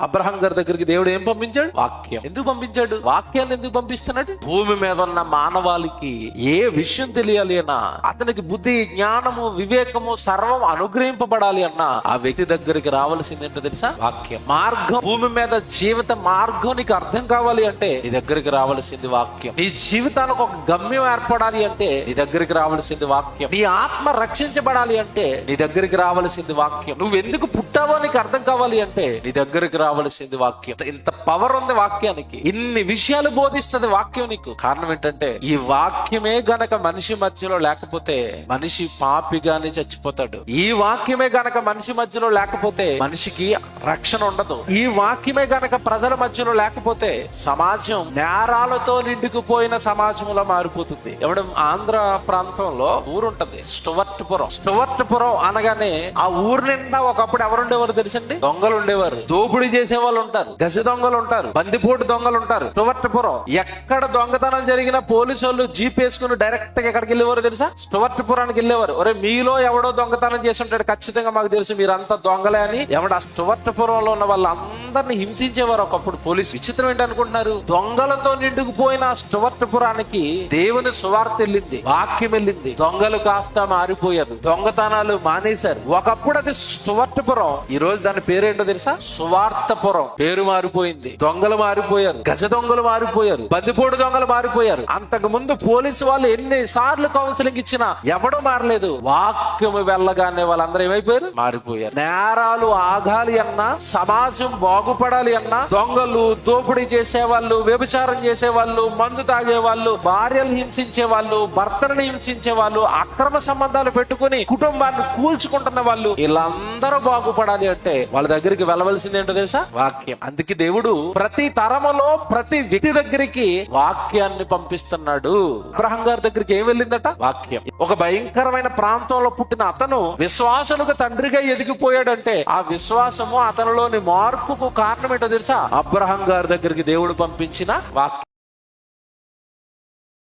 Abraham గారి దగ్గరికి దేవుడు ఏం పంపించాడు? వాక్యం. ఎందుకు పంపించాడు? వాక్యాన్ని ఎందుకు పంపిస్తున్నాడు? భూమి మీద ఉన్న మానవాళికి ఏ విషయం తెలియాలి అన్నా, అతనికి బుద్ధి, జ్ఞానము, వివేకము సర్వం అనుగ్రహింపబడాలి అన్నా ఆ వ్యక్తి దగ్గరికి రావాల్సింది ఏంటో తెలుసా? వాక్యం. మార్గం, భూమి మీద జీవిత మార్గం నీకు అర్థం కావాలి అంటే నీ దగ్గరికి రావాల్సింది వాక్యం. నీ జీవితానికి ఒక గమ్యం ఏర్పడాలి అంటే నీ దగ్గరికి రావాల్సింది వాక్యం. నీ ఆత్మ రక్షించబడాలి అంటే నీ దగ్గరికి రావాల్సింది వాక్యం. నువ్వు ఎందుకు పుట్టావో నీకు అర్థం కావాలి అంటే నీ దగ్గరికి రావాల్సింది వాక్యం. ఇంత పవర్ ఉంది వాక్యానికి, ఇన్ని విషయాలు బోధిస్తుంది వాక్యం నీకు. కారణం ఏంటంటే ఈ వాక్యమే గనక మనిషి మధ్యలో లేకపోతే మనిషి పాపిగానే చచ్చిపోతాడు. ఈ వాక్యమే గనక మనిషి మధ్యలో లేకపోతే మనిషికి రక్షణ ఉండదు. ఈ వాక్యమే గనక ప్రజల మధ్యలో లేకపోతే సమాజం నేరాలతో నిండుకుపోయిన సమాజంలో మారిపోతుంది. ఎవడ ఆంధ్ర ప్రాంతంలో ఊరుంటది స్టువర్ట్పురం. స్టువర్ట్పురం అనగానే ఆ ఊరు నిండా ఒకప్పుడు ఎవరుండేవారు తెలుసండి? దొంగలు ఉండేవారు. దోపిడీ చేసే వాళ్ళు ఉంటారు, గజ దొంగలు ఉంటారు, బందిపోటు దొంగలు ఉంటారు. స్టువర్ట్పురం ఎక్కడ దొంగతనం జరిగినా పోలీసు వాళ్ళు జీప్ వేసుకుని డైరెక్ట్ గా ఎక్కడికి వెళ్ళేవారు తెలుసా? స్టువర్ట్పురానికి వెళ్ళేవారు. ఒరే మీలో ఎవడో దొంగతనం చేసి ఉంటాడు, ఖచ్చితంగా మాకు తెలుసు మీరంతా దొంగలే అని ఎవడ ఆ స్టువర్ట్పురంలో ఉన్న వాళ్ళందరినీ హింసించేవారు ఒకప్పుడు పోలీసు. విచిత్రం ఏంటనుకుంటున్నారు? దొంగలతో నిండుకుపోయిన స్టువర్ట్పురానికి దేవుని సువార్త వెళ్ళింది, వాక్యం వెళ్ళింది. దొంగలు కాస్త మారిపోయారు, దొంగతనాలు మానేశారు. ఒకప్పుడు అది స్టువర్ట్పురం, ఈ రోజు దాని పేరేంటో తెలుసా? సువార్తపురం. పేరు మారిపోయింది, దొంగలు మారిపోయారు, గజ దొంగలు మారిపోయారు, బందిపోటు దొంగలు మారిపోయారు. అంతకు ముందు పోలీసు వాళ్ళు ఎన్ని సార్లు కౌన్సిలింగ్ ఇచ్చినా ఎవడూ మారలేదు. వాక్యము వెళ్ళగానే వాళ్ళందరూ ఏమైపోయారు? మారిపోయారు. నేరాలు ఆగాలి అన్నా, సమాజం బాగుపడాలి అన్నా, దొంగలు, దోపిడీ చేసేవాళ్ళు, వ్యభిచారం చేసేవాళ్ళు, మందు తాగేవాళ్ళు, భార్యలు హింసించే వాళ్ళు, భర్తలను హింసించే వాళ్ళు, అక్రమ సంబంధాలు పెట్టుకుని కుటుంబాన్ని కూల్చుకుంటున్న వాళ్ళు, వీళ్ళందరూ బాగుపడాలి అంటే వాళ్ళ దగ్గరికి వెళ్ళవలసింది ఏంటో తెలుసా? వాక్యం. అందుకే దేవుడు ప్రతి తరములో ప్రతి వ్యక్తి దగ్గరికి వాక్యాన్ని పంపిస్తున్నాడు. అబ్రహాం గారి దగ్గరికి ఏం వెళ్ళిందట? వాక్యం. ఒక భయంకరమైన ప్రాంతంలో పుట్టిన అతను విశ్వాసులకు తండ్రిగా ఎదిగిపోయాడంటే ఆ విశ్వాసము అతనిలోని మార్పుకు కారణం ఏంటో తెలుసా? అబ్రహాం గారి దగ్గరికి దేవుడు పంపించిన వాక్యం.